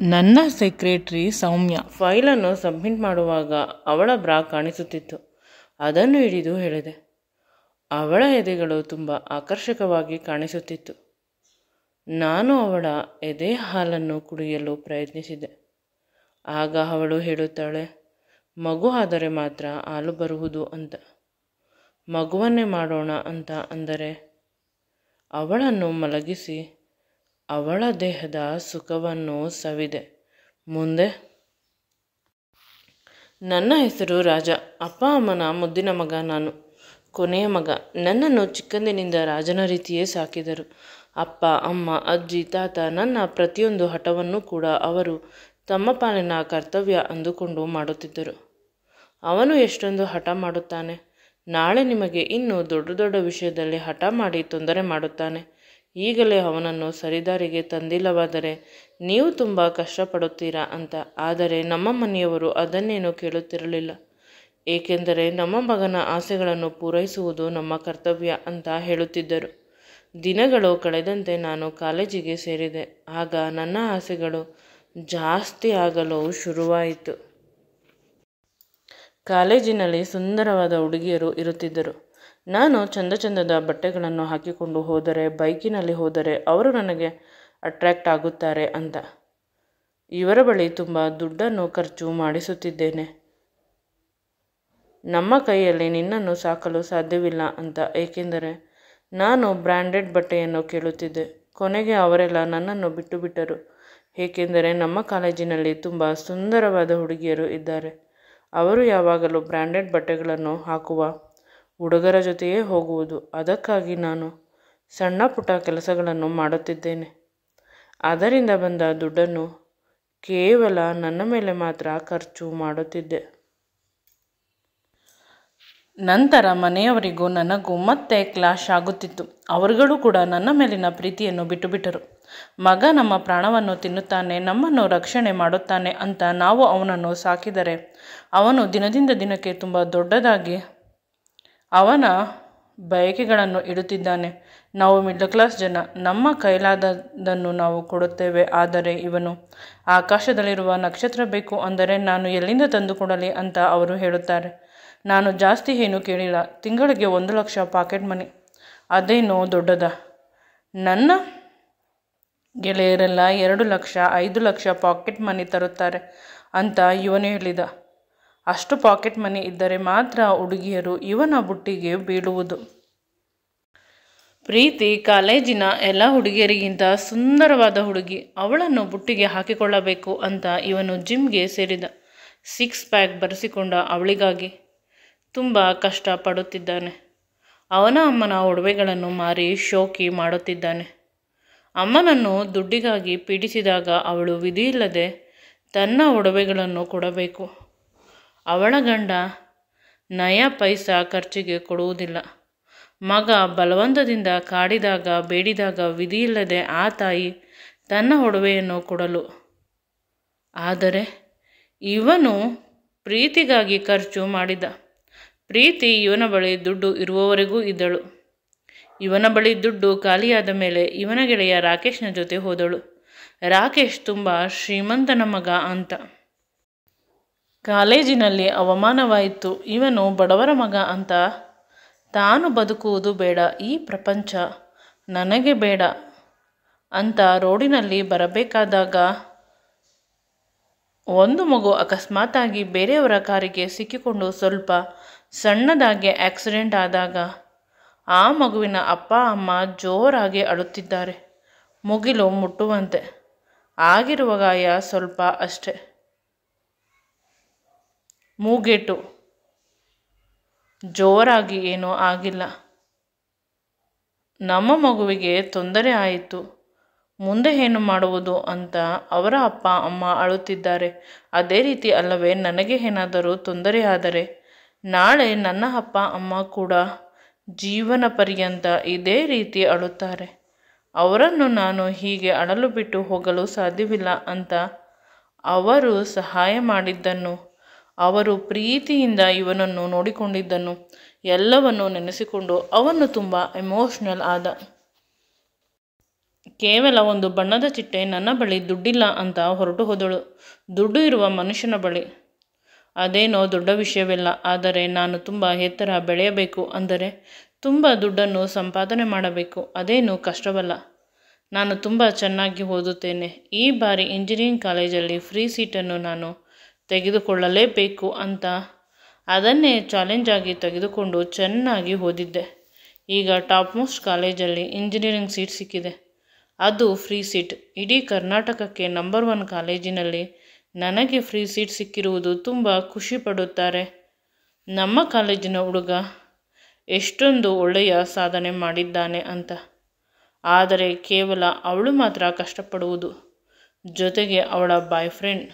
ನನ್ನ ಸೆಕ್ರೆಟರಿ ಸೌಮ್ಯ ಫೈಲನ್ನು ಸಬ್ಮಿಟ್ ಮಾಡುವಾಗ ಅವಳ ಬ್ರಾ ಕಾಣಿಸುತ್ತಿತ್ತು. ಅದನ್ನು ಹಿಡಿದು ಹೇಳಿದೆ. ಅವಳ ಎದೆಗಳು ತುಂಬ ಆಕರ್ಷಕವಾಗಿ ಕಾಣಿಸುತ್ತಿತ್ತು. ನಾನು ಅವಳ ಎದೆ ಹಾಲನ್ನು ಕುಡಿಯಲು ಪ್ರಯತ್ನಿಸಿದೆ. ಆಗ ಅವಳು ಹೇಳುತ್ತಾಳೆ, ಮಗು ಆದರೆ ಮಾತ್ರ ಹಾಲು ಬರುವುದು ಅಂತ. ಮಗುವನ್ನೇ ಮಾಡೋಣ ಅಂತ ಅಂದರೆ ಅವಳನ್ನು ಮಲಗಿಸಿ ಅವಳ ದೇಹದ ಸುಖವನ್ನು ಸವಿದೆ. ಮುಂದೆ ನನ್ನ ಹೆಸರು ರಾಜ. ಅಪ್ಪ ಅಮ್ಮನ ಮುದ್ದಿನ ಮಗ ನಾನು, ಕೊನೆಯ ಮಗ. ನನ್ನನ್ನು ಚಿಕ್ಕಂದಿನಿಂದ ರಾಜನ ರೀತಿಯೇ ಸಾಕಿದರು. ಅಪ್ಪ ಅಮ್ಮ ಅಜ್ಜಿ ತಾತ ನನ್ನ ಪ್ರತಿಯೊಂದು ಹಠವನ್ನು ಕೂಡ ಅವರು ತಮ್ಮ ಪಾಲಿನ ಕರ್ತವ್ಯ ಅಂದುಕೊಂಡು ಮಾಡುತ್ತಿದ್ದರು. ಅವನು ಎಷ್ಟೊಂದು ಹಠ ಮಾಡುತ್ತಾನೆ, ನಾಳೆ ನಿಮಗೆ ಇನ್ನೂ ದೊಡ್ಡ ದೊಡ್ಡ ವಿಷಯದಲ್ಲಿ ಹಠ ಮಾಡಿ ತೊಂದರೆ ಮಾಡುತ್ತಾನೆ. ಈಗಲೇ ಅವನನ್ನು ಸರಿದಾರಿಗೆ ತಂದಿಲ್ಲವಾದರೆ ನೀವು ತುಂಬ ಕಷ್ಟಪಡುತ್ತೀರಾ ಅಂತ. ಆದರೆ ನಮ್ಮ ಮನೆಯವರು ಅದನ್ನೇನು ಕೇಳುತ್ತಿರಲಿಲ್ಲ. ಏಕೆಂದರೆ ನಮ್ಮ ಮಗನ ಆಸೆಗಳನ್ನು ಪೂರೈಸುವುದು ನಮ್ಮ ಕರ್ತವ್ಯ ಅಂತ ಹೇಳುತ್ತಿದ್ದರು. ದಿನಗಳು ಕಳೆದಂತೆ ನಾನು ಕಾಲೇಜಿಗೆ ಸೇರಿದೆ. ಆಗ ನನ್ನ ಆಸೆಗಳು ಜಾಸ್ತಿ ಆಗಲು ಶುರುವಾಯಿತು. ಕಾಲೇಜಿನಲ್ಲಿ ಸುಂದರವಾದ ಹುಡುಗಿಯರು ಇರುತ್ತಿದ್ದರು. ನಾನು ಚಂದದ ಬಟ್ಟೆಗಳನ್ನು ಹಾಕಿಕೊಂಡು ಹೋದರೆ, ಬೈಕಿನಲ್ಲಿ ಹೋದರೆ ಅವರು ನನಗೆ ಅಟ್ರ್ಯಾಕ್ಟ್ ಆಗುತ್ತಾರೆ ಅಂತ ಇವರ ಬಳಿ ತುಂಬ ದುಡ್ಡನ್ನು ಖರ್ಚು ಮಾಡಿಸುತ್ತಿದ್ದೇನೆ. ನಮ್ಮ ಕೈಯಲ್ಲಿ ನಿನ್ನನ್ನು ಸಾಕಲು ಸಾಧ್ಯವಿಲ್ಲ ಅಂತ. ಏಕೆಂದರೆ ನಾನು ಬ್ರ್ಯಾಂಡೆಡ್ ಬಟ್ಟೆಯನ್ನು ಕೇಳುತ್ತಿದ್ದೆ. ಕೊನೆಗೆ ಅವರೆಲ್ಲ ನನ್ನನ್ನು ಬಿಟ್ಟು ಬಿಟ್ಟರು. ಏಕೆಂದರೆ ನಮ್ಮ ಕಾಲೇಜಿನಲ್ಲಿ ತುಂಬ ಸುಂದರವಾದ ಹುಡುಗಿಯರು ಇದ್ದಾರೆ. ಅವರು ಯಾವಾಗಲೂ ಬ್ರ್ಯಾಂಡೆಡ್ ಬಟ್ಟೆಗಳನ್ನು ಹಾಕುವ ಹುಡುಗರ ಜೊತೆಯೇ ಹೋಗುವುದು. ಅದಕ್ಕಾಗಿ ನಾನು ಸಣ್ಣ ಪುಟ್ಟ ಕೆಲಸಗಳನ್ನು ಮಾಡುತ್ತಿದ್ದೇನೆ. ಅದರಿಂದ ಬಂದ ದುಡ್ಡನ್ನು ಕೇವಲ ನನ್ನ ಮೇಲೆ ಮಾತ್ರ ಖರ್ಚು ಮಾಡುತ್ತಿದ್ದೆ. ನಂತರ ಮನೆಯವರಿಗೂ ನನಗೂ ಮತ್ತೆ ಕ್ಲಾಶ್ ಆಗುತ್ತಿತ್ತು. ಅವರುಗಳು ಕೂಡ ನನ್ನ ಮೇಲಿನ ಪ್ರೀತಿಯನ್ನು ಬಿಟ್ಟುಬಿಟ್ಟರು. ಮಗ ನಮ್ಮ ಪ್ರಾಣವನ್ನು ತಿನ್ನುತ್ತಾನೆ, ನಮ್ಮನ್ನು ರಕ್ಷಣೆ ಮಾಡುತ್ತಾನೆ ಅಂತ ನಾವು ಅವನನ್ನು ಸಾಕಿದರೆ ಅವನು ದಿನದಿಂದ ದಿನಕ್ಕೆ ತುಂಬ ದೊಡ್ಡದಾಗಿ ಅವನ ಬಯಕೆಗಳನ್ನು ಇಡುತ್ತಿದ್ದಾನೆ. ನಾವು ಮಿಡ್ಲ್ ಕ್ಲಾಸ್ ಜನ, ನಮ್ಮ ಕೈಲಾದದನ್ನು ನಾವು ಕೊಡುತ್ತೇವೆ. ಆದರೆ ಇವನು ಆಕಾಶದಲ್ಲಿರುವ ನಕ್ಷತ್ರ ಬೇಕು ಅಂದರೆ ನಾನು ಎಲ್ಲಿಂದ ತಂದು ಕೊಡಲಿ ಅಂತ ಅವರು ಹೇಳುತ್ತಾರೆ. ನಾನು ಜಾಸ್ತಿ ಏನೂ ಕೇಳಿಲ್ಲ. ತಿಂಗಳಿಗೆ 1 ಲಕ್ಷ ಪಾಕೆಟ್ ಮನಿ, ಅದೇನೋ ದೊಡ್ಡದ? ನನ್ನ ಗೆಳೆಯರೆಲ್ಲ 2 ಲಕ್ಷ 5 ಲಕ್ಷ ಪಾಕೆಟ್ ಮನಿ ತರುತ್ತಾರೆ ಅಂತ ಇವನು ಹೇಳಿದ. ಅಷ್ಟು ಪಾಕೆಟ್ ಮನಿ ಇದ್ದರೆ ಮಾತ್ರ ಹುಡುಗಿಯರು ಇವನ ಬುಟ್ಟಿಗೆ ಬೀಳುವುದು. ಪ್ರೀತಿ ಕಾಲೇಜಿನ ಎಲ್ಲ ಹುಡುಗಿಯರಿಗಿಂತ ಸುಂದರವಾದ ಹುಡುಗಿ, ಅವಳನ್ನು ಬುಟ್ಟಿಗೆ ಹಾಕಿಕೊಳ್ಳಬೇಕು ಅಂತ ಇವನು ಜಿಮ್ಗೆ ಸೇರಿದ. 6 ಪ್ಯಾಕ್ ಬರೆಸಿಕೊಂಡ ಅವಳಿಗಾಗಿ ತುಂಬ ಕಷ್ಟಪಡುತ್ತಿದ್ದಾನೆ. ಅವನ ಅಮ್ಮನ ಒಡವೆಗಳನ್ನು ಮಾರಿ ಶೋಕಿ ಮಾಡುತ್ತಿದ್ದಾನೆ. ಅಮ್ಮನನ್ನು ದುಡ್ಡಿಗಾಗಿ ಪೀಡಿಸಿದಾಗ ಅವಳು ವಿಧಿಯಿಲ್ಲದೆ ತನ್ನ ಒಡವೆಗಳನ್ನು ಕೊಡಬೇಕು. ಅವಳ ಗಂಡ ನಯ ಪೈಸಾ ಖರ್ಚಿಗೆ ಕೊಡುವುದಿಲ್ಲ. ಮಗ ಬಲವಂತದಿಂದ ಕಾಡಿದಾಗ ಬೇಡಿದಾಗ ವಿಧಿಯಿಲ್ಲದೆ ಆ ತಾಯಿ ತನ್ನ ಒಡವೆಯನ್ನು ಕೊಡಲು. ಆದರೆ ಇವನು ಪ್ರೀತಿಗಾಗಿ ಖರ್ಚು ಮಾಡಿದ. ಪ್ರೀತಿ ಇವನ ಬಳಿ ದುಡ್ಡು ಇರುವವರೆಗೂ ಇದ್ದಳು. ಇವನ ಬಳಿ ದುಡ್ಡು ಖಾಲಿಯಾದ ಮೇಲೆ ಇವನ ಗೆಳೆಯ ರಾಕೇಶ್ನ ಜೊತೆ ಹೋದಳು. ರಾಕೇಶ್ ತುಂಬ ಶ್ರೀಮಂತನ ಮಗ ಅಂತ ಕಾಲೇಜಿನಲ್ಲಿ ಅವಮಾನವಾಯಿತು. ಇವನು ಬಡವರ ಮಗ ಅಂತ. ತಾನು ಬದುಕುವುದು ಬೇಡ, ಈ ಪ್ರಪಂಚ ನನಗೆ ಬೇಡ ಅಂತ ರೋಡಿನಲ್ಲಿ ಬರಬೇಕಾದಾಗ ಒಂದು ಮಗು ಅಕಸ್ಮಾತಾಗಿ ಬೇರೆಯವರ ಕಾರಿಗೆ ಸಿಕ್ಕಿಕೊಂಡು ಸ್ವಲ್ಪ ಸಣ್ಣದಾಗಿ ಆಕ್ಸಿಡೆಂಟ್ ಆದಾಗ ಆ ಮಗುವಿನ ಅಪ್ಪ ಅಮ್ಮ ಜೋರಾಗಿ ಅಳುತ್ತಿದ್ದಾರೆ. ಮುಗಿಲು ಮುಟ್ಟುವಂತೆ ಆಗಿರುವ ಗಾಯ ಸ್ವಲ್ಪ ಅಷ್ಟೆ, ಮೂಗೇಟು, ಜೋರಾಗಿ ಏನೂ ಆಗಿಲ್ಲ. ನಮ್ಮ ಮಗುವಿಗೆ ತೊಂದರೆ ಆಯಿತು, ಮುಂದೆ ಏನು ಮಾಡುವುದು ಅಂತ ಅವರ ಅಪ್ಪ ಅಮ್ಮ ಅಳುತ್ತಿದ್ದಾರೆ. ಅದೇ ರೀತಿ ಅಲ್ಲವೇ ನನಗೆ ಏನಾದರೂ ತೊಂದರೆಯಾದರೆ ನಾಳೆ ನನ್ನ ಅಪ್ಪ ಅಮ್ಮ ಕೂಡ ಜೀವನ ಪರ್ಯಂತ ಇದೇ ರೀತಿ ಅಳುತ್ತಾರೆ. ಅವರನ್ನು ನಾನು ಹೀಗೆ ಅಳಲು ಬಿಟ್ಟು ಹೋಗಲು ಸಾಧ್ಯವಿಲ್ಲ ಅಂತ ಅವರು ಸಹಾಯ ಮಾಡಿದ್ದನ್ನು, ಅವರು ಪ್ರೀತಿಯಿಂದ ಇವನನ್ನು ನೋಡಿಕೊಂಡಿದ್ದನ್ನು ಎಲ್ಲವನ್ನು ನೆನೆಸಿಕೊಂಡು ಅವನು ತುಂಬ ಎಮೋಷ್ನಲ್ ಆದ. ಕೇವಲ ಒಂದು ಬಣ್ಣದ ಚಿಟ್ಟೆ ನನ್ನ ಬಳಿ ದುಡ್ಡಿಲ್ಲ ಅಂತ ಹೊರಟು ಹೋದಳು. ದುಡ್ಡು ಇರುವ ಮನುಷ್ಯನ ಬಳಿ ಅದೇನೋ ದೊಡ್ಡ ವಿಷಯವಿಲ್ಲ. ಆದರೆ ನಾನು ತುಂಬ ಎತ್ತರ ಬೆಳೆಯಬೇಕು ಅಂದರೆ ತುಂಬ ದುಡ್ಡನ್ನು ಸಂಪಾದನೆ ಮಾಡಬೇಕು. ಅದೇನು ಕಷ್ಟವಲ್ಲ. ನಾನು ತುಂಬ ಚೆನ್ನಾಗಿ ಓದುತ್ತೇನೆ. ಈ ಬಾರಿ ಇಂಜಿನಿಯರಿಂಗ್ ಕಾಲೇಜಲ್ಲಿ ಫ್ರೀ ಸೀಟನ್ನು ನಾನು ತೆಗೆದುಕೊಳ್ಳಲೇಬೇಕು ಅಂತ ಅದನ್ನೇ ಚಾಲೆಂಜ್ ಆಗಿ ತೆಗೆದುಕೊಂಡು ಚೆನ್ನಾಗಿ ಓದಿದ್ದೆ. ಈಗ ಟಾಪ್ ಮೋಸ್ಟ್ ಕಾಲೇಜಲ್ಲಿ ಇಂಜಿನಿಯರಿಂಗ್ ಸೀಟ್ ಸಿಕ್ಕಿದೆ. ಅದು ಫ್ರೀ ಸೀಟ್. ಇಡೀ ಕರ್ನಾಟಕಕ್ಕೆ ನಂಬರ್ 1 ಕಾಲೇಜಿನಲ್ಲಿ ನನಗೆ ಫ್ರೀ ಸೀಟ್ ಸಿಕ್ಕಿರುವುದು ತುಂಬ ಖುಷಿ ಪಡುತ್ತಾರೆ. ನಮ್ಮ ಕಾಲೇಜಿನ ಹುಡುಗ ಎಷ್ಟೊಂದು ಒಳ್ಳೆಯ ಸಾಧನೆ ಮಾಡಿದ್ದಾನೆ ಅಂತ. ಆದರೆ ಕೇವಲ ಅವಳು ಮಾತ್ರ ಕಷ್ಟಪಡುವುದು. ಜೊತೆಗೆ ಅವಳ ಬಾಯ್ ಫ್ರೆಂಡ್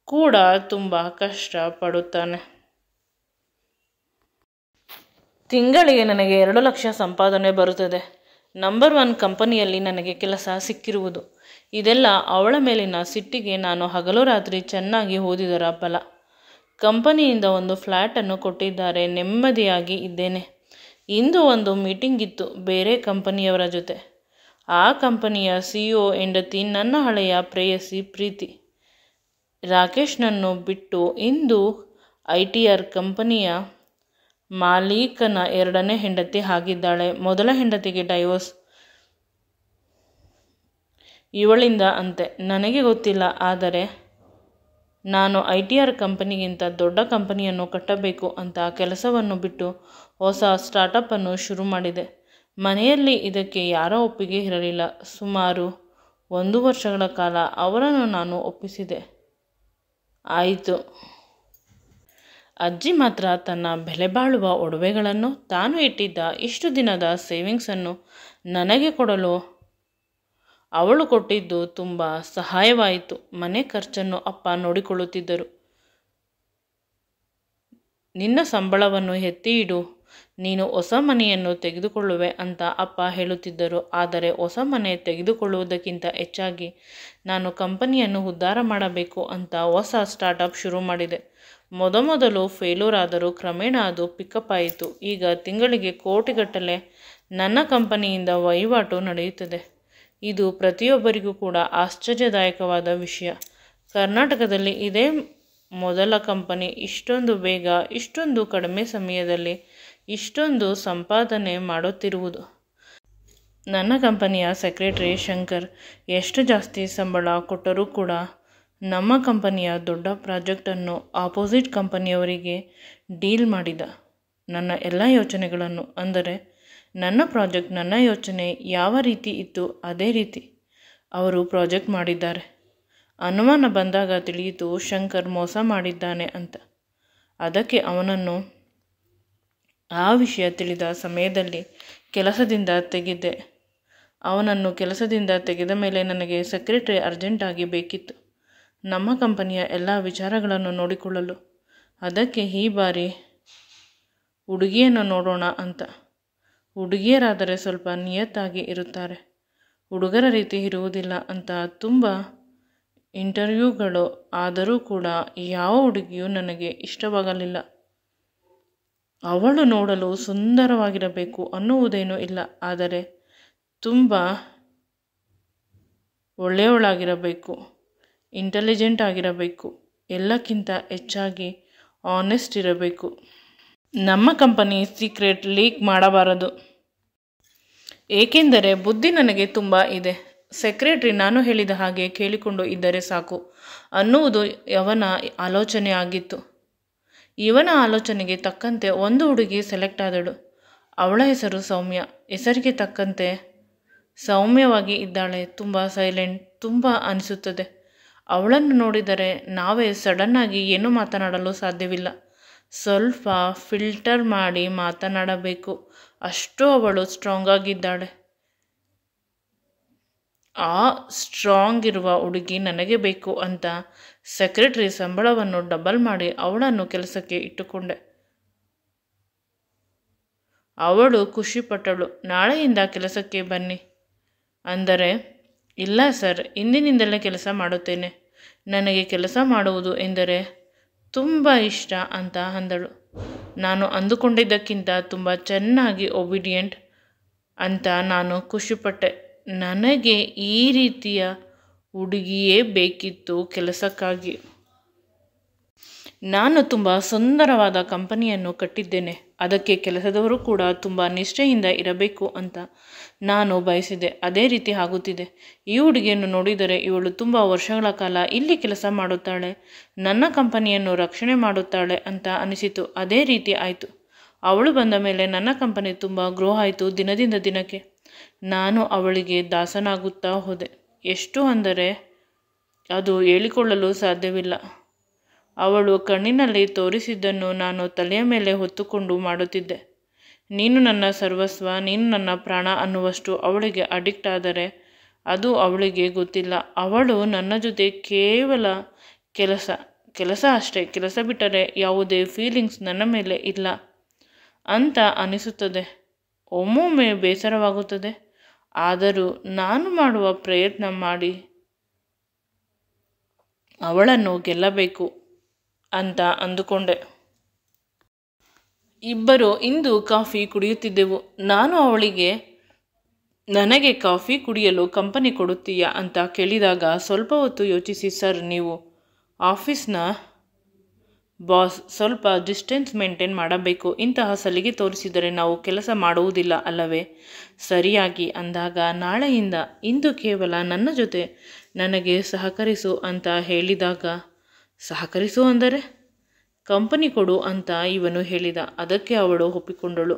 ಕೂಡ ತುಂಬ ಕಷ್ಟಪಡುತ್ತಾನೆ. ತಿಂಗಳಿಗೆ ನನಗೆ 2 ಲಕ್ಷ ಸಂಪಾದನೆ ಬರುತ್ತದೆ. ನಂಬರ್ 1 ಕಂಪನಿಯಲ್ಲಿ ನನಗೆ ಕೆಲಸ ಸಿಕ್ಕಿರುವುದು. ಇದೆಲ್ಲ ಅವಳ ಮೇಲಿನ ಸಿಟ್ಟಿಗೆ ನಾನು ಹಗಲು ರಾತ್ರಿ ಚೆನ್ನಾಗಿ ಓದಿದರ ಫಲ. ಕಂಪನಿಯಿಂದ ಒಂದು ಫ್ಲ್ಯಾಟನ್ನು ಕೊಟ್ಟಿದ್ದಾರೆ. ನೆಮ್ಮದಿಯಾಗಿ ಇದ್ದೇನೆ. ಇಂದು ಒಂದು ಮೀಟಿಂಗ್ ಇತ್ತು ಬೇರೆ ಕಂಪನಿಯವರ ಜೊತೆ. ಆ ಕಂಪನಿಯ CEO ಹೆಂಡತಿ ನನ್ನ ಹಳೆಯ ಪ್ರೇಯಸಿ ಪ್ರೀತಿ. ರಾಕೇಶ್ನನ್ನು ಬಿಟ್ಟು ಇಂದು ITR ಕಂಪನಿಯ ಮಾಲೀಕನ 2ನೇ ಹೆಂಡತಿ ಆಗಿದ್ದಾಳೆ. ಮೊದಲ ಹೆಂಡತಿಗೆ ಡೈವೋರ್ಸ್. ಇವಳಿಂದ ಅಂತೆ. ನನಗೆ ಗೊತ್ತಿಲ್ಲ. ಆದರೆ ನಾನು ITR ಕಂಪನಿಗಿಂತ ದೊಡ್ಡ ಕಂಪನಿಯನ್ನು ಕಟ್ಟಬೇಕು ಅಂತ ಕೆಲಸವನ್ನು ಬಿಟ್ಟು ಹೊಸ ಸ್ಟಾರ್ಟಪ್ಪನ್ನು ಶುರು ಮಾಡಿದೆ. ಮನೆಯಲ್ಲಿ ಇದಕ್ಕೆ ಯಾರ ಒಪ್ಪಿಗೆ ಇರಲಿಲ್ಲ. ಸುಮಾರು 1 ವರ್ಷಗಳ ಕಾಲ ಅವರನ್ನು ನಾನು ಒಪ್ಪಿಸಿದೆ. ಆಯಿತು. ಅಜ್ಜಿ ಮಾತ್ರ ತನ್ನ ಬೆಲೆ ಬಾಳುವ ಒಡವೆಗಳನ್ನು ತಾನು ಇಟ್ಟಿದ್ದ ಇಷ್ಟು ದಿನದ ಸೇವಿಂಗ್ಸನ್ನು ನನಗೆ ಕೊಡಲು ಅವಳು ಕೊಟ್ಟಿದ್ದು ತುಂಬ ಸಹಾಯವಾಯಿತು. ಮನೆ ಖರ್ಚನ್ನು ಅಪ್ಪ ನೋಡಿಕೊಳ್ಳುತ್ತಿದ್ದರು. ನಿನ್ನ ಸಂಬಳವನ್ನು ಎತ್ತಿ ಇಡು, ನೀನು ಹೊಸ ಮನೆಯನ್ನು ತೆಗೆದುಕೊಳ್ಳುವೆ ಅಂತ ಅಪ್ಪ ಹೇಳುತ್ತಿದ್ದರು. ಆದರೆ ಹೊಸ ಮನೆ ತೆಗೆದುಕೊಳ್ಳುವುದಕ್ಕಿಂತ ಹೆಚ್ಚಾಗಿ ನಾನು ಕಂಪನಿಯನ್ನು ಉದ್ಧಾರ ಮಾಡಬೇಕು ಅಂತ ಹೊಸ ಸ್ಟಾರ್ಟಪ್ ಶುರು ಮಾಡಿದೆ. ಮೊದಮೊದಲು ಫೇಲ್ಯೂರ್ ಆದರೂ ಕ್ರಮೇಣ ಅದು ಪಿಕಪ್ ಆಯಿತು. ಈಗ ತಿಂಗಳಿಗೆ ಕೋಟಿಗಟ್ಟಲೆ ನನ್ನ ಕಂಪನಿಯಿಂದ ವಹಿವಾಟು ನಡೆಯುತ್ತದೆ. ಇದು ಪ್ರತಿಯೊಬ್ಬರಿಗೂ ಕೂಡ ಆಶ್ಚರ್ಯದಾಯಕವಾದ ವಿಷಯ. ಕರ್ನಾಟಕದಲ್ಲಿ ಇದೇ ಮೊದಲ ಕಂಪನಿ ಇಷ್ಟೊಂದು ಬೇಗ, ಇಷ್ಟೊಂದು ಕಡಿಮೆ ಸಮಯದಲ್ಲಿ ಇಷ್ಟೊಂದು ಸಂಪಾದನೆ ಮಾಡುತ್ತಿರುವುದು. ನನ್ನ ಕಂಪನಿಯ ಸೆಕ್ರೆಟರಿ ಶಂಕರ್ ಎಷ್ಟು ಜಾಸ್ತಿ ಸಂಬಳ ಕೊಟ್ಟರೂ ಕೂಡ ನಮ್ಮ ಕಂಪನಿಯ ದೊಡ್ಡ ಪ್ರಾಜೆಕ್ಟನ್ನು ಆಪೋಸಿಟ್ ಕಂಪನಿಯವರಿಗೆ ಡೀಲ್ ಮಾಡಿದ. ನನ್ನ ಎಲ್ಲ ಯೋಚನೆಗಳನ್ನು, ಅಂದರೆ ನನ್ನ ಪ್ರಾಜೆಕ್ಟ್, ನನ್ನ ಯೋಚನೆ ಯಾವ ರೀತಿ ಇತ್ತು ಅದೇ ರೀತಿ ಅವರು ಪ್ರಾಜೆಕ್ಟ್ ಮಾಡಿದ್ದಾರೆ. ಅನುಮಾನ ಬಂದಾಗ ತಿಳಿಯಿತು ಶಂಕರ್ ಮೋಸ ಮಾಡಿದ್ದಾನೆ ಅಂತ. ಅದಕ್ಕೆ ಅವನನ್ನು ಆ ವಿಷಯ ತಿಳಿದ ಸಮಯದಲ್ಲಿ ಕೆಲಸದಿಂದ ತೆಗೆದೆ. ಅವನನ್ನು ಕೆಲಸದಿಂದ ತೆಗೆದ ಮೇಲೆ ನನಗೆ ಸೆಕ್ರೆಟರಿ ಅರ್ಜೆಂಟಾಗಿ ಬೇಕಿತ್ತು, ನಮ್ಮ ಕಂಪನಿಯ ಎಲ್ಲ ವಿಚಾರಗಳನ್ನು ನೋಡಿಕೊಳ್ಳಲು. ಅದಕ್ಕೆ ಈ ಬಾರಿ ಹುಡುಗಿಯನ್ನು ನೋಡೋಣ ಅಂತ. ಹುಡುಗಿಯರಾದರೆ ಸ್ವಲ್ಪ ನಿಯತ್ತಾಗಿ ಇರುತ್ತಾರೆ, ಹುಡುಗರ ರೀತಿ ಇರುವುದಿಲ್ಲ ಅಂತ ತುಂಬ ಇಂಟರ್ವ್ಯೂಗಳು ಆದರೂ ಕೂಡ ಯಾವ ಹುಡುಗಿಯೂ ನನಗೆ ಇಷ್ಟವಾಗಲಿಲ್ಲ. ಅವಳು ನೋಡಲು ಸುಂದರವಾಗಿರಬೇಕು ಅನ್ನುವುದೇನೂ ಇಲ್ಲ, ಆದರೆ ತುಂಬ ಒಳ್ಳೆಯವಳಾಗಿರಬೇಕು, ಇಂಟೆಲಿಜೆಂಟ್ ಆಗಿರಬೇಕು, ಎಲ್ಲಕ್ಕಿಂತ ಹೆಚ್ಚಾಗಿ ಆನೆಸ್ಟ್ ಇರಬೇಕು. ನಮ್ಮ ಕಂಪನಿ ಸೀಕ್ರೆಟ್ ಲೀಕ್ ಮಾಡಬಾರದು, ಏಕೆಂದರೆ ಬುದ್ಧಿ ನನಗೆ ತುಂಬ ಇದೆ. ಸೆಕ್ರೆಟರಿ ನಾನು ಹೇಳಿದ ಹಾಗೆ ಕೇಳಿಕೊಂಡು ಇದ್ದರೆ ಸಾಕು ಅನ್ನುವುದು ಅವನ ಆಲೋಚನೆ ಆಗಿತ್ತು. ಇವನ ಆಲೋಚನೆಗೆ ತಕ್ಕಂತೆ ಒಂದು ಹುಡುಗಿ ಸೆಲೆಕ್ಟ್ ಆದಳು. ಅವಳ ಹೆಸರು ಸೌಮ್ಯ. ಹೆಸರಿಗೆ ತಕ್ಕಂತೆ ಸೌಮ್ಯವಾಗಿ ಇದ್ದಾಳೆ, ತುಂಬ ಸೈಲೆಂಟ್, ತುಂಬ ಅನಿಸುತ್ತದೆ. ಅವಳನ್ನು ನೋಡಿದರೆ ನಾವೇ ಸಡನ್ನಾಗಿ ಏನೂ ಮಾತನಾಡಲು ಸಾಧ್ಯವಿಲ್ಲ. ಸ್ವಲ್ಪ ಫಿಲ್ಟರ್ ಮಾಡಿ ಮಾತನಾಡಬೇಕು, ಅಷ್ಟು ಅವಳು ಸ್ಟ್ರಾಂಗ್ ಆಗಿದ್ದಾಳೆ. ಆ ಸ್ಟ್ರಾಂಗ್ ಇರುವ ಹುಡುಗಿ ನನಗೆ ಬೇಕು ಅಂತ ಸೆಕ್ರೆಟರಿ ಸಂಬಳವನ್ನು ಡಬಲ್ ಮಾಡಿ ಅವಳನ್ನು ಕೆಲಸಕ್ಕೆ ಇಟ್ಟುಕೊಂಡೆ. ಅವಳು ಖುಷಿಪಟ್ಟಳು. ನಾಳೆಯಿಂದ ಕೆಲಸಕ್ಕೆ ಬನ್ನಿ ಅಂದರೆ, ಇಲ್ಲ ಸರ್, ಇಂದಿನಿಂದಲೇ ಕೆಲಸ ಮಾಡುತ್ತೇನೆ, ನನಗೆ ಕೆಲಸ ಮಾಡುವುದು ಎಂದರೆ ತುಂಬ ಇಷ್ಟ ಅಂತ ಅಂದಳು. ನಾನು ಅಂದುಕೊಂಡಿದ್ದಕ್ಕಿಂತ ತುಂಬ ಚೆನ್ನಾಗಿ ಒಬಿಡಿಯೆಂಟ್ ಅಂತ ನಾನು ಖುಷಿಪಟ್ಟೆ. ನನಗೆ ಈ ರೀತಿಯ ಹುಡುಗಿಯೇ ಬೇಕಿತ್ತು ಕೆಲಸಕ್ಕಾಗಿ. ನಾನು ತುಂಬ ಸುಂದರವಾದ ಕಂಪನಿಯನ್ನು ಕಟ್ಟಿದ್ದೇನೆ. ಅದಕ್ಕೆ ಕೆಲಸದವರು ಕೂಡ ತುಂಬ ನಿಷ್ಠೆಯಿಂದ ಇರಬೇಕು ಅಂತ ನಾನು ಬಯಸಿದೆ. ಅದೇ ರೀತಿ ಆಗುತ್ತಿದೆ. ಈ ಹುಡುಗಿಯನ್ನು ನೋಡಿದರೆ ಇವಳು ತುಂಬ ವರ್ಷಗಳ ಕಾಲ ಇಲ್ಲಿ ಕೆಲಸ ಮಾಡುತ್ತಾಳೆ, ನನ್ನ ಕಂಪನಿಯನ್ನು ರಕ್ಷಣೆ ಮಾಡುತ್ತಾಳೆ ಅಂತ ಅನಿಸಿತು. ಅದೇ ರೀತಿ ಆಯಿತು. ಅವಳು ಬಂದ ಮೇಲೆ ನನ್ನ ಕಂಪನಿ ತುಂಬ ಗ್ರೋ ಆಯಿತು. ದಿನದಿಂದ ದಿನಕ್ಕೆ ನಾನು ಅವಳಿಗೆ ದಾಸನಾಗುತ್ತಾ ಹೋದೆ. ಎಷ್ಟು ಅಂದರೆ ಅದು ಹೇಳಿಕೊಳ್ಳಲು ಸಾಧ್ಯವಿಲ್ಲ. ಅವಳು ಕಣ್ಣಿನಲ್ಲಿ ತೋರಿಸಿದ್ದನ್ನು ನಾನು ತಲೆಯ ಮೇಲೆ ಹೊತ್ತುಕೊಂಡು ಮಾಡುತ್ತಿದ್ದೆ. ನೀನು ನನ್ನ ಸರ್ವಸ್ವ, ನೀನು ನನ್ನ ಪ್ರಾಣ ಅನ್ನುವಷ್ಟು ಅವಳಿಗೆ ಅಡಿಕ್ಟ್ ಆದರೆ ಅದು ಅವಳಿಗೆ ಗೊತ್ತಿಲ್ಲ. ಅವಳು ನನ್ನ ಜೊತೆ ಕೇವಲ ಕೆಲಸ ಅಷ್ಟೇ. ಕೆಲಸ ಬಿಟ್ಟರೆ ಯಾವುದೇ ಫೀಲಿಂಗ್ಸ್ ನನ್ನ ಮೇಲೆ ಇಲ್ಲ ಅಂತ ಅನಿಸುತ್ತದೆ. ಒಮ್ಮೊಮ್ಮೆ ಬೇಸರವಾಗುತ್ತದೆ. ಆದರೂ ನಾನು ಮಾಡುವ ಪ್ರಯತ್ನ ಮಾಡಿ ಅವಳನ್ನು ಗೆಲ್ಲಬೇಕು ಅಂತ ಅಂದುಕೊಂಡೆ. ಇಬ್ಬರು ಇಂದು ಕಾಫಿ ಕುಡಿಯುತ್ತಿದ್ದೆವು. ನಾನು ಅವಳಿಗೆ ನನಗೆ ಕಾಫಿ ಕುಡಿಯಲು ಕಂಪನಿ ಕೊಡುತ್ತೀಯಾ ಅಂತ ಕೇಳಿದಾಗ ಸ್ವಲ್ಪ ಹೊತ್ತು ಯೋಚಿಸಿ, ಸರ್ ನೀವು ಆಫೀಸ್ನ ಬಾಸ್, ಸ್ವಲ್ಪ ಡಿಸ್ಟೆನ್ಸ್ ಮೇಂಟೈನ್ ಮಾಡಬೇಕು. ಇಂತಹ ಸಲಿಗೆ ತೋರಿಸಿದರೆ ನಾವು ಕೆಲಸ ಮಾಡುವುದಿಲ್ಲ ಅಲ್ಲವೇ? ಸರಿಯಾಗಿ ಅಂದಾಗ ನಾಳೆಯಿಂದ ಇಂದು ಕೇವಲ ನನ್ನ ಜೊತೆ ನನಗೆ ಸಹಕರಿಸು ಅಂತ ಹೇಳಿದಾಗ, ಸಹಕರಿಸು ಅಂದರೆ ಕಂಪನಿ ಕೊಡು ಅಂತ ಇವನು ಹೇಳಿದ. ಅದಕ್ಕೆ ಅವಳು ಒಪ್ಪಿಕೊಂಡಳು.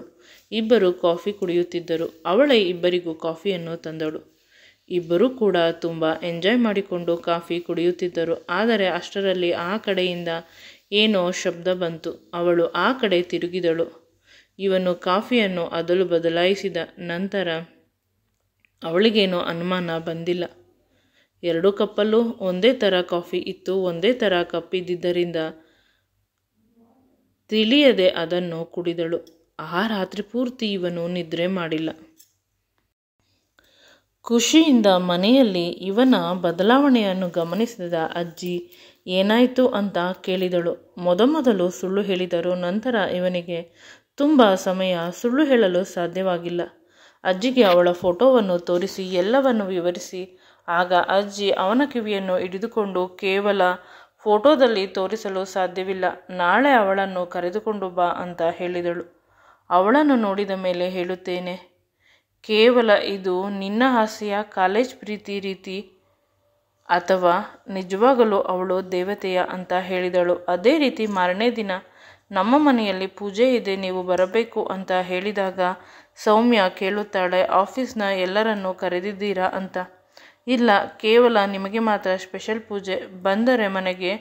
ಇಬ್ಬರು ಕಾಫಿ ಕುಡಿಯುತ್ತಿದ್ದರು. ಅವಳೇ ಇಬ್ಬರಿಗೂ ಕಾಫಿಯನ್ನು ತಂದಳು. ಇಬ್ಬರೂ ಕೂಡ ತುಂಬ ಎಂಜಾಯ್ ಮಾಡಿಕೊಂಡು ಕಾಫಿ ಕುಡಿಯುತ್ತಿದ್ದರು. ಆದರೆ ಅಷ್ಟರಲ್ಲಿ ಆ ಕಡೆಯಿಂದ ಏನೋ ಶಬ್ದ ಬಂತು. ಅವಳು ಆ ಕಡೆ ತಿರುಗಿದಳು. ಇವನು ಕಾಫಿಯನ್ನು ಅದಲು ಬದಲಾಯಿಸಿದ ನಂತರ ಅವಳಿಗೇನೋ ಅನುಮಾನ ಬಂದಿಲ್ಲ. ಎರಡು ಕಪ್ಪಲ್ಲೂ ಒಂದೇ ಥರ ಕಾಫಿ ಇತ್ತು. ಒಂದೇ ಥರ ಕಪ್ಪಿದ್ದರಿಂದ ತಿಳಿಯದೆ ಅದನ್ನು ಕುಡಿದಳು. ಆ ರಾತ್ರಿ ಪೂರ್ತಿ ಇವನು ನಿದ್ರೆ ಮಾಡಿಲ್ಲ. ಖುಷಿಯಿಂದ ಮನೆಯಲ್ಲಿ ಇವನ ಬದಲಾವಣೆಯನ್ನು ಗಮನಿಸಿದ ಅಜ್ಜಿ ಏನಾಯಿತು ಅಂತ ಕೇಳಿದಳು. ಮೊದಮೊದಲು ಸುಳ್ಳು ಹೇಳಿದರು. ನಂತರ ಇವನಿಗೆ ತುಂಬ ಸಮಯ ಸುಳ್ಳು ಹೇಳಲು ಸಾಧ್ಯವಾಗಿಲ್ಲ. ಅಜ್ಜಿಗೆ ಅವಳ ಫೋಟೋವನ್ನು ತೋರಿಸಿ ಎಲ್ಲವನ್ನು ವಿವರಿಸಿ, ಆಗ ಅಜ್ಜಿ ಅವನ ಕಿವಿಯನ್ನು ಹಿಡಿದುಕೊಂಡು, ಕೇವಲ ಫೋಟೋದಲ್ಲಿ ತೋರಿಸಲು ಸಾಧ್ಯವಿಲ್ಲ, ನಾಳೆ ಅವಳನ್ನು ಕರೆದುಕೊಂಡು ಬಾ ಅಂತ ಹೇಳಿದಳು. ಅವಳನ್ನು ನೋಡಿದ ಮೇಲೆ ಹೇಳುತ್ತೇನೆ, ಕೇವಲ ಇದು ನಿನ್ನ ಆಸೆಯ ಕಾಲೇಜ್ ಪ್ರೀತಿ ರೀತಿ ಅಥವಾ ನಿಜವಾಗಲೂ ಅವಳು ದೇವತೆಯ ಅಂತ ಹೇಳಿದಳು. ಅದೇ ರೀತಿ ಮಾರನೇ ದಿನ ನಮ್ಮ ಮನೆಯಲ್ಲಿ ಪೂಜೆ ಇದೆ, ನೀವು ಬರಬೇಕು ಅಂತ ಹೇಳಿದಾಗ ಸೌಮ್ಯ ಕೇಳುತ್ತಾಳೆ, ಆಫೀಸ್ನ ಎಲ್ಲರನ್ನೂ ಕರೆದಿದ್ದೀರಾ ಅಂತ. ಇಲ್ಲ, ಕೇವಲ ನಿಮಗೆ ಮಾತ್ರ ಸ್ಪೆಷಲ್ ಪೂಜೆ, ಬಂದರೆ ಮನೆಗೆ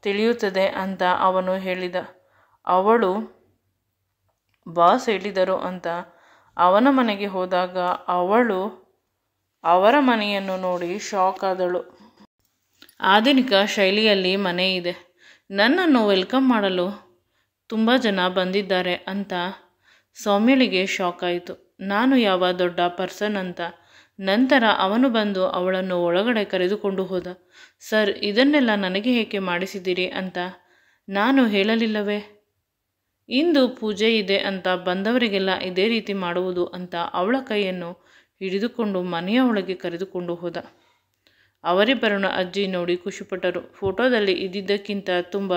ತಿಳಿಯುತ್ತದೆ ಅಂತ ಅವನು ಹೇಳಿದ. ಅವಳು ಬಾಸ್ ಹೇಳಿದರು ಅಂತ ಅವನ ಮನೆಗೆ ಹೋದಾಗ ಅವಳು ಅವರ ಮನೆಯನ್ನು ನೋಡಿ ಶಾಕ್ ಆದಳು. ಆಧುನಿಕ ಶೈಲಿಯಲ್ಲಿ ಮನೆ ಇದೆ, ನನ್ನನ್ನು ವೆಲ್ಕಮ್ ಮಾಡಲು ತುಂಬ ಜನ ಬಂದಿದ್ದಾರೆ ಅಂತ ಸೌಮ್ಯಳಿಗೆ ಶಾಕ್ ಆಯಿತು. ನಾನು ಯಾವ ದೊಡ್ಡ ಪರ್ಸನ್ ಅಂತ. ನಂತರ ಅವನು ಬಂದು ಅವಳನ್ನು ಒಳಗಡೆ ಕರೆದುಕೊಂಡು ಹೋದ. ಸರ್, ಇದನ್ನೆಲ್ಲ ನನಗೆ ಏಕೆ ಮಾಡಿಸಿದ್ದೀರಿ ಅಂತ ನಾನು ಹೇಳಲಿಲ್ಲವೇ? ಇಂದು ಪೂಜೆ ಇದೆ ಅಂತ ಬಂದವರಿಗೆಲ್ಲ ಇದೇ ರೀತಿ ಮಾಡುವುದು ಅಂತ ಅವಳ ಕೈಯನ್ನು ಹಿಡಿದುಕೊಂಡು ಮನೆಯ ಒಳಗೆ ಕರೆದುಕೊಂಡು ಹೋದ. ಅವರಿಬ್ಬರನ್ನು ಅಜ್ಜಿ ನೋಡಿ ಖುಷಿಪಟ್ಟರು. ಫೋಟೋದಲ್ಲಿ ಇದ್ದಿದ್ದಕ್ಕಿಂತ ತುಂಬ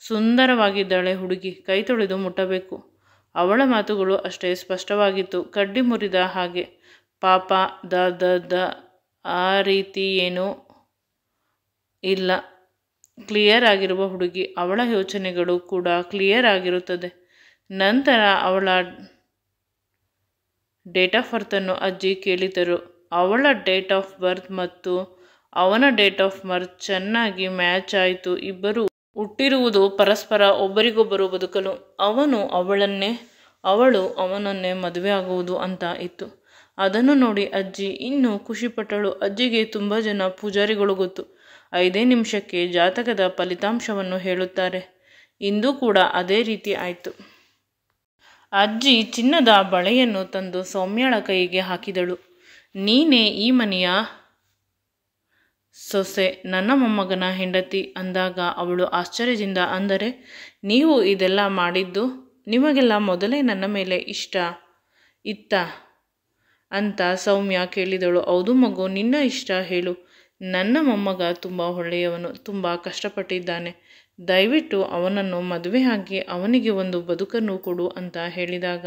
ಸುಂದರವಾಗಿದ್ದಾಳೆ ಹುಡುಗಿ, ಕೈ ತೊಳೆದು ಮುಟ್ಟಬೇಕು. ಅವಳ ಮಾತುಗಳು ಅಷ್ಟೇ ಸ್ಪಷ್ಟವಾಗಿತ್ತು, ಕಡ್ಡಿ ಮುರಿದ ಹಾಗೆ. ಪಾಪ ದ ಆ ರೀತಿ ಏನೂ ಇಲ್ಲ, ಕ್ಲಿಯರ್ ಆಗಿರುವ ಹುಡುಗಿ. ಅವಳ ಯೋಚನೆಗಳು ಕೂಡ ಕ್ಲಿಯರ್ ಆಗಿರುತ್ತದೆ. ನಂತರ ಅವಳ ಡೇಟ್ ಆಫ್ ಬರ್ತನ್ನು ಅಜ್ಜಿ ಕೇಳಿದರು. ಅವಳ ಡೇಟ್ ಆಫ್ ಬರ್ತ್ ಮತ್ತು ಅವನ ಡೇಟ್ ಆಫ್ ಬರ್ತ್ ಚೆನ್ನಾಗಿ ಮ್ಯಾಚ್ ಆಯಿತು. ಇಬ್ಬರು ಹುಟ್ಟಿರುವುದು ಪರಸ್ಪರ ಒಬ್ಬರಿಗೊಬ್ಬರು ಬದುಕಲು. ಅವಳು ಅವನನ್ನೇ ಮದುವೆ ಆಗುವುದು ಅಂತ ಇತ್ತು. ಅದನ್ನು ನೋಡಿ ಅಜ್ಜಿ ಇನ್ನೂ ಖುಷಿಪಟ್ಟಳು. ಅಜ್ಜಿಗೆ ತುಂಬ ಜನ ಪೂಜಾರಿಗಳು ಗೊತ್ತು. 5 ನಿಮಿಷಕ್ಕೆ ಜಾತಕದ ಫಲಿತಾಂಶವನ್ನು ಹೇಳುತ್ತಾರೆ. ಇಂದು ಕೂಡ ಅದೇ ರೀತಿ ಆಯಿತು. ಅಜ್ಜಿ ಚಿನ್ನದ ಬಳೆಯನ್ನು ತಂದು ಸೌಮ್ಯಳ ಕೈಗೆ ಹಾಕಿದಳು. ನೀನೇ ಈ ಮನೆಯ ಸೊಸೆ, ನನ್ನ ಮೊಮ್ಮಗನ ಹೆಂಡತಿ ಅಂದಾಗ ಅವಳು ಆಶ್ಚರ್ಯದಿಂದ, ಅಂದರೆ ನೀವು ಇದೆಲ್ಲ ಮಾಡಿದ್ದು? ನಿಮಗೆಲ್ಲ ಮೊದಲೇ ನನ್ನ ಮೇಲೆ ಇಷ್ಟ ಇತ್ತ? ಅಂತ ಸೌಮ್ಯ ಕೇಳಿದಳು. ಹೌದು ಮಗು, ನಿನ್ನ ಇಷ್ಟ ಹೇಳು. ನನ್ನ ಮೊಮ್ಮಗ ತುಂಬ ಒಳ್ಳೆಯವನು, ತುಂಬ ಕಷ್ಟಪಟ್ಟಿದ್ದಾನೆ. ದಯವಿಟ್ಟು ಅವನನ್ನು ಮದುವೆ ಆಗಿ ಅವನಿಗೆ ಒಂದು ಬದುಕನ್ನು ಕೊಡು ಅಂತ ಹೇಳಿದಾಗ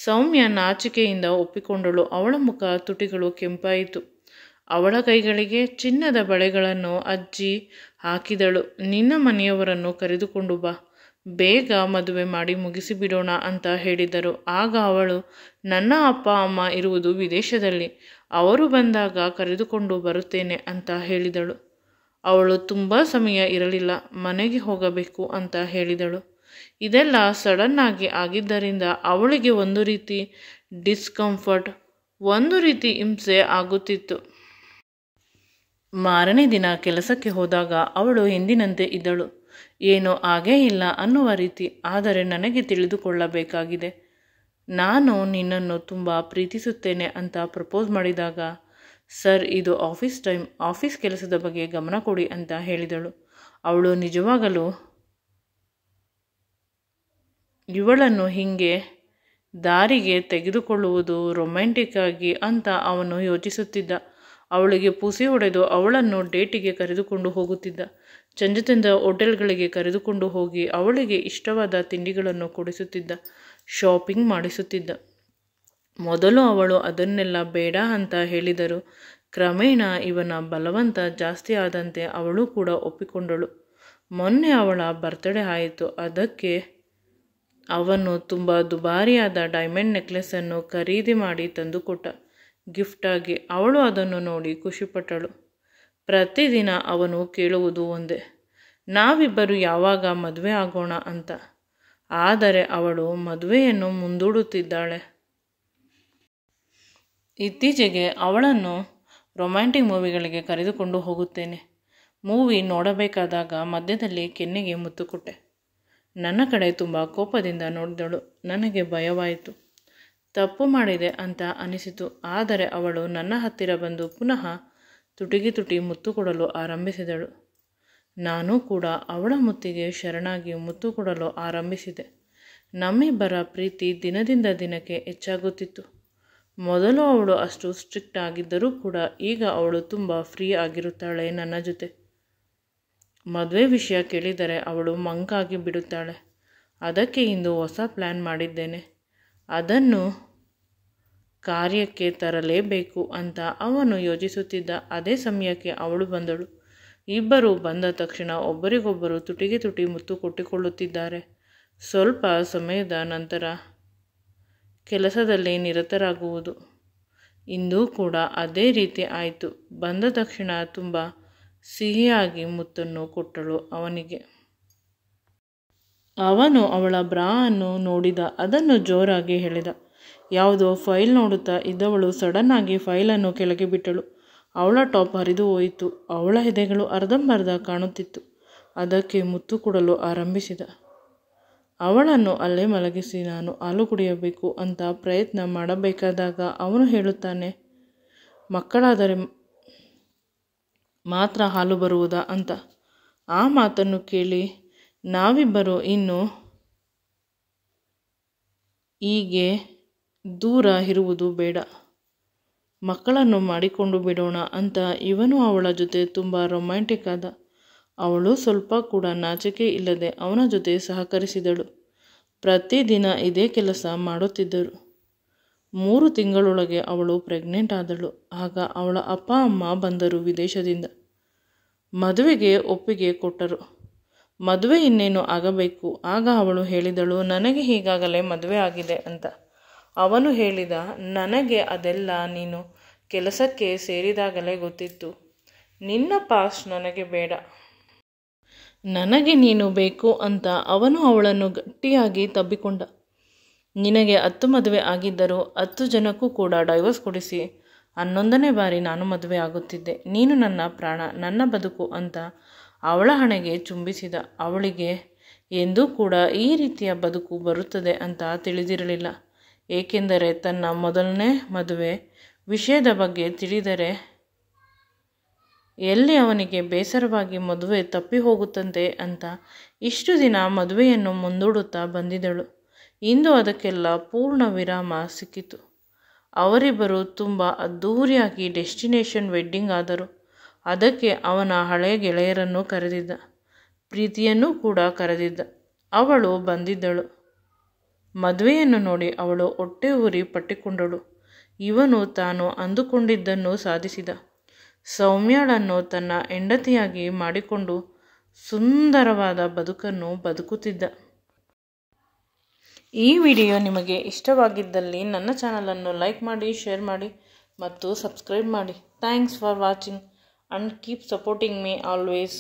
ಸೌಮ್ಯ ನಾಚಿಕೆಯಿಂದ ಒಪ್ಪಿಕೊಂಡಳು. ಅವಳ ಮುಖ ತುಟಿಗಳು ಕೆಂಪಾಯಿತು. ಅವಳ ಕೈಗಳಿಗೆ ಚಿನ್ನದ ಬಳೆಗಳನ್ನು ಅಜ್ಜಿ ಹಾಕಿದಳು. ನಿನ್ನ ಮನೆಯವರನ್ನು ಕರೆದುಕೊಂಡು ಬಾ, ಬೇಗ ಮದುವೆ ಮಾಡಿ ಮುಗಿಸಿಬಿಡೋಣ ಅಂತ ಹೇಳಿದರು. ಆಗ ಅವಳು, ನನ್ನ ಅಪ್ಪ ಅಮ್ಮ ಇರುವುದು ವಿದೇಶದಲ್ಲಿ, ಅವರು ಬಂದಾಗ ಕರೆದುಕೊಂಡು ಬರುತ್ತೇನೆ ಅಂತ ಹೇಳಿದಳು. ಅವಳು ತುಂಬ ಸಮಯ ಇರಲಿಲ್ಲ, ಮನೆಗೆ ಹೋಗಬೇಕು ಅಂತ ಹೇಳಿದಳು. ಇದೆಲ್ಲ ಸಡನ್ನಾಗಿ ಆಗಿದ್ದರಿಂದ ಅವಳಿಗೆ ಒಂದು ರೀತಿ ಡಿಸ್ಕಂಫರ್ಟ್, ಒಂದು ರೀತಿ ಹಿಂಸೆ ಆಗುತ್ತಿತ್ತು. ಮಾರನೇ ದಿನ ಕೆಲಸಕ್ಕೆ ಹೋದಾಗ ಅವಳು ಎಂದಿನಂತೆ ಇದ್ದಳು. ಏನೋ ಆಗೇ ಇಲ್ಲ ಅನ್ನುವ ರೀತಿ. ಆದರೆ ನನಗೆ ತಿಳಿದುಕೊಳ್ಳಬೇಕಾಗಿದೆ, ನಾನು ನಿನ್ನನ್ನು ತುಂಬ ಪ್ರೀತಿಸುತ್ತೇನೆ ಅಂತ ಪ್ರಪೋಸ್ ಮಾಡಿದಾಗ, ಸರ್ ಇದು ಆಫೀಸ್ ಟೈಮ್, ಆಫೀಸ್ ಕೆಲಸದ ಬಗ್ಗೆ ಗಮನ ಕೊಡಿ ಅಂತ ಹೇಳಿದಳು. ಅವಳು ನಿಜವಾಗಲೂ ಇವಳನ್ನು ಹೀಗೆ ದಾರಿಗೆ ತೆಗೆದುಕೊಳ್ಳುವುದು ರೊಮ್ಯಾಂಟಿಕ್ ಆಗಿ ಅಂತ ಅವನು ಯೋಚಿಸುತ್ತಿದ್ದ. ಅವಳಿಗೆ ಪುಸಿ ಹೊಡೆದು ಅವಳನ್ನು ಡೇಟಿಗೆ ಕರೆದುಕೊಂಡು ಹೋಗುತ್ತಿದ್ದ. ಚಂದ ಹೋಟೆಲ್ಗಳಿಗೆ ಕರೆದುಕೊಂಡು ಹೋಗಿ ಅವಳಿಗೆ ಇಷ್ಟವಾದ ತಿಂಡಿಗಳನ್ನು ಕೊಡಿಸುತ್ತಿದ್ದ, ಶಾಪಿಂಗ್ ಮಾಡಿಸುತ್ತಿದ್ದ. ಮೊದಲು ಅವಳು ಅದನ್ನೆಲ್ಲ ಬೇಡ ಅಂತ ಹೇಳಿದರು. ಕ್ರಮೇಣ ಇವನ ಬಲವಂತ ಜಾಸ್ತಿ ಆದಂತೆ ಅವಳು ಕೂಡ ಒಪ್ಪಿಕೊಂಡಳು. ಮೊನ್ನೆ ಅವಳ ಬರ್ತ್ಡೇ ಆಯಿತು. ಅದಕ್ಕೆ ಅವನು ತುಂಬ ದುಬಾರಿಯಾದ ಡೈಮಂಡ್ ನೆಕ್ಲೆಸನ್ನು ಖರೀದಿ ಮಾಡಿ ತಂದುಕೊಟ್ಟ ಗಿಫ್ಟಾಗಿ. ಅವಳು ಅದನ್ನು ನೋಡಿ ಖುಷಿಪಟ್ಟಳು. ಪ್ರತಿದಿನ ಅವನು ಕೇಳುವುದು ಒಂದೇ, ನಾವಿಬ್ಬರು ಯಾವಾಗ ಮದುವೆ ಆಗೋಣ ಅಂತ. ಆದರೆ ಅವಳು ಮದುವೆಯನ್ನು ಮುಂದೂಡುತ್ತಿದ್ದಾಳೆ. ಇತ್ತೀಚೆಗೆ ಅವಳನ್ನು ರೊಮ್ಯಾಂಟಿಕ್ ಮೂವಿಗಳಿಗೆ ಕರೆದುಕೊಂಡು ಹೋಗುತ್ತೇನೆ. ಮೂವಿ ನೋಡಬೇಕಾದಾಗ ಮಧ್ಯದಲ್ಲಿ ಕೆನ್ನೆಗೆ ಮುತ್ತು ಕೊಟ್ಟೆ. ನನ್ನ ಕಡೆ ತುಂಬ ಕೋಪದಿಂದ ನೋಡಿದಳು. ನನಗೆ ಭಯವಾಯಿತು, ತಪ್ಪು ಮಾಡಿದೆ ಅಂತ ಅನಿಸಿತು. ಆದರೆ ಅವಳು ನನ್ನ ಹತ್ತಿರ ಬಂದು ಪುನಃ ತುಟಿಗೆ ತುಟಿ ಮುತ್ತು ಕೊಡಲು ಆರಂಭಿಸಿದಳು. ನಾನು ಕೂಡ ಅವಳ ಮುತ್ತಿಗೆ ಶರಣಾಗಿ ಮುತ್ತು ಕೊಡಲು ಆರಂಭಿಸಿದೆ. ನಮ್ಮಿಬ್ಬರ ಪ್ರೀತಿ ದಿನದಿಂದ ದಿನಕ್ಕೆ ಹೆಚ್ಚಾಗುತ್ತಿತ್ತು. ಮೊದಲು ಅವಳು ಅಷ್ಟು ಸ್ಟ್ರಿಕ್ಟ್ ಆಗಿದ್ದರೂ ಕೂಡ ಈಗ ಅವಳು ತುಂಬ ಫ್ರೀ ಆಗಿರುತ್ತಾಳೆ ನನ್ನ ಜೊತೆ. ಮದುವೆ ವಿಷಯ ಕೇಳಿದರೆ ಅವಳು ಮಂಕಾಗಿ ಬಿಡುತ್ತಾಳೆ. ಅದಕ್ಕೆ ಇಂದು ಹೊಸ ಪ್ಲ್ಯಾನ್ ಮಾಡಿದ್ದೇನೆ, ಅದನ್ನು ಕಾರ್ಯಕ್ಕೆ ತರಲೇಬೇಕು ಅಂತ ಅವನು ಯೋಚಿಸುತ್ತಿದ್ದ. ಅದೇ ಸಮಯಕ್ಕೆ ಅವಳು ಬಂದಳು. ಇಬ್ಬರು ಬಂದ ತಕ್ಷಣ ಒಬ್ಬರಿಗೊಬ್ಬರು ತುಟಿಗೆ ತುಟಿ ಮುತ್ತು ಕೊಟ್ಟಿಕೊಳ್ಳುತ್ತಿದ್ದಾರೆ. ಸ್ವಲ್ಪ ಸಮಯದ ನಂತರ ಕೆಲಸದಲ್ಲಿ ನಿರತರಾಗುವುದು. ಇಂದು ಕೂಡ ಅದೇ ರೀತಿ ಆಯಿತು. ಬಂದ ತಕ್ಷಣ ತುಂಬ ಸಿಹಿಯಾಗಿ ಮುತ್ತನ್ನು ಕೊಟ್ಟಳು ಅವನಿಗೆ. ಅವನು ಅವಳ ಬ್ರಾ ಅನ್ನು ನೋಡಿದ. ಅದನ್ನು ಜೋರಾಗಿ ಹೇಳಿದ. ಯಾವುದೋ ಫೈಲ್ ನೋಡುತ್ತಾ ಇದ್ದವಳು ಸಡನ್ನಾಗಿ ಫೈಲನ್ನು ಕೆಳಗೆ ಬಿಟ್ಟಳು. ಅವಳ ಟಾಪ್ ಹರಿದು ಹೋಯಿತು. ಅವಳ ಎದೆಗಳು ಅರ್ಧಂಬರ್ಧ ಕಾಣುತ್ತಿತ್ತು. ಅದಕ್ಕೆ ಮುತ್ತು ಕೊಡಲು ಆರಂಭಿಸಿದ. ಅವಳನ್ನು ಅಲ್ಲೇ ಮಲಗಿಸಿ ನಾನು ಹಾಲು ಕುಡಿಯಬೇಕು ಅಂತ ಪ್ರಯತ್ನ ಮಾಡಬೇಕಾದಾಗ ಅವನು ಹೇಳುತ್ತಾನೆ, ಮಕ್ಕಳಾದರೆ ಮಾತ್ರ ಹಾಲು ಬರುವುದಾ ಅಂತ. ಆ ಮಾತನ್ನು ಕೇಳಿ ನಾವಿಬ್ಬರು ಇನ್ನು ಹೀಗೆ ದೂರ ಇರುವುದು ಬೇಡ, ಮಕ್ಕಳನ್ನು ಮಾಡಿಕೊಂಡು ಬಿಡೋಣ ಅಂತ ಇವನು ಅವಳ ಜೊತೆ ತುಂಬ ರೊಮ್ಯಾಂಟಿಕ್ ಆದ. ಅವಳು ಸ್ವಲ್ಪ ಕೂಡ ನಾಚಿಕೆ ಇಲ್ಲದೆ ಅವನ ಜೊತೆ ಸಹಕರಿಸಿದಳು. ಪ್ರತಿದಿನ ಇದೇ ಕೆಲಸ ಮಾಡುತ್ತಿದ್ದರು. 3 ತಿಂಗಳೊಳಗೆ ಅವಳು ಪ್ರೆಗ್ನೆಂಟ್ ಆದಳು. ಆಗ ಅವಳ ಅಪ್ಪ ಅಮ್ಮ ಬಂದರು ವಿದೇಶದಿಂದ. ಮದುವೆಗೆ ಒಪ್ಪಿಗೆ ಕೊಟ್ಟರು. ಮದುವೆ ಇನ್ನೇನು ಆಗಬೇಕು. ಆಗ ಅವಳು ಹೇಳಿದಳು, ನನಗೆ ಈಗಾಗಲೇ ಮದುವೆ ಆಗಿದೆ ಅಂತ. ಅವನು ಹೇಳಿದ, ನನಗೆ ಅದೆಲ್ಲ ನೀನು ಕೆಲಸಕ್ಕೆ ಸೇರಿದಾಗಲೇ ಗೊತ್ತಿತ್ತು. ನಿನ್ನ ಪಾಸ್ಟ್ ನನಗೆ ಬೇಡ, ನನಗೆ ನೀನು ಬೇಕು ಅಂತ ಅವನು ಅವಳನ್ನು ಗಟ್ಟಿಯಾಗಿ ತಬ್ಬಿಕೊಂಡ. ನಿನಗೆ 10 ಮದುವೆ ಆಗಿದ್ದರೂ 10 ಜನಕ್ಕೂ ಕೂಡ ಡೈವರ್ಸ್ ಕೊಡಿಸಿ 11ನೇ ಬಾರಿ ನಾನು ಮದುವೆ ಆಗುತ್ತಿದ್ದೆ. ನೀನು ನನ್ನ ಪ್ರಾಣ, ನನ್ನ ಬದುಕು ಅಂತ ಅವಳ ಹಣೆಗೆ ಚುಂಬಿಸಿದ. ಅವಳಿಗೆ ಎಂದೂ ಕೂಡ ಈ ರೀತಿಯ ಬದುಕು ಬರುತ್ತದೆ ಅಂತ ತಿಳಿದಿರಲಿಲ್ಲ. ಏಕೆಂದರೆ ತನ್ನ ಮೊದಲನೇ ಮದುವೆ ವಿಷಯದ ಬಗ್ಗೆ ತಿಳಿದರೆ ಎಲ್ಲಿ ಅವನಿಗೆ ಬೇಸರವಾಗಿ ಮದುವೆ ತಪ್ಪಿ ಹೋಗುತ್ತಂತೆ ಅಂತ ಇಷ್ಟು ದಿನ ಮದುವೆಯನ್ನು ಮುಂದೂಡುತ್ತಾ ಬಂದಿದ್ದಳು. ಇಂದು ಅದಕ್ಕೆಲ್ಲ ಪೂರ್ಣ ವಿರಾಮ ಸಿಕ್ಕಿತು. ಅವರಿಬ್ಬರು ತುಂಬ ಅದ್ಧೂರಿಯಾಗಿ ಡೆಸ್ಟಿನೇಷನ್ ವೆಡ್ಡಿಂಗ್ ಆದರು. ಅದಕ್ಕೆ ಅವನ ಹಳೆಯ ಗೆಳೆಯರನ್ನು ಕರೆದಿದ್ದ, ಪ್ರೀತಿಯನ್ನೂ ಕೂಡ ಕರೆದಿದ್ದ. ಅವಳು ಬಂದಿದ್ದಳು. ಮದುವೆಯನ್ನು ನೋಡಿ ಅವಳು ಹೊಟ್ಟೆ ಉರಿ ಪಟ್ಟಿಕೊಂಡಳು. ಇವನು ತಾನು ಅಂದುಕೊಂಡಿದ್ದನ್ನು ಸಾಧಿಸಿದ. ಸೌಮ್ಯಳನ್ನು ತನ್ನ ಹೆಂಡತಿಯಾಗಿ ಮಾಡಿಕೊಂಡು ಸುಂದರವಾದ ಬದುಕನ್ನು ಬದುಕುತ್ತಿದ್ದ. ಈ ವಿಡಿಯೋ ನಿಮಗೆ ಇಷ್ಟವಾಗಿದ್ದಲ್ಲಿ ನನ್ನ ಚಾನಲನ್ನು ಲೈಕ್ ಮಾಡಿ, ಶೇರ್ ಮಾಡಿ ಮತ್ತು ಸಬ್ಸ್ಕ್ರೈಬ್ ಮಾಡಿ. Thanks for watching and keep supporting me always.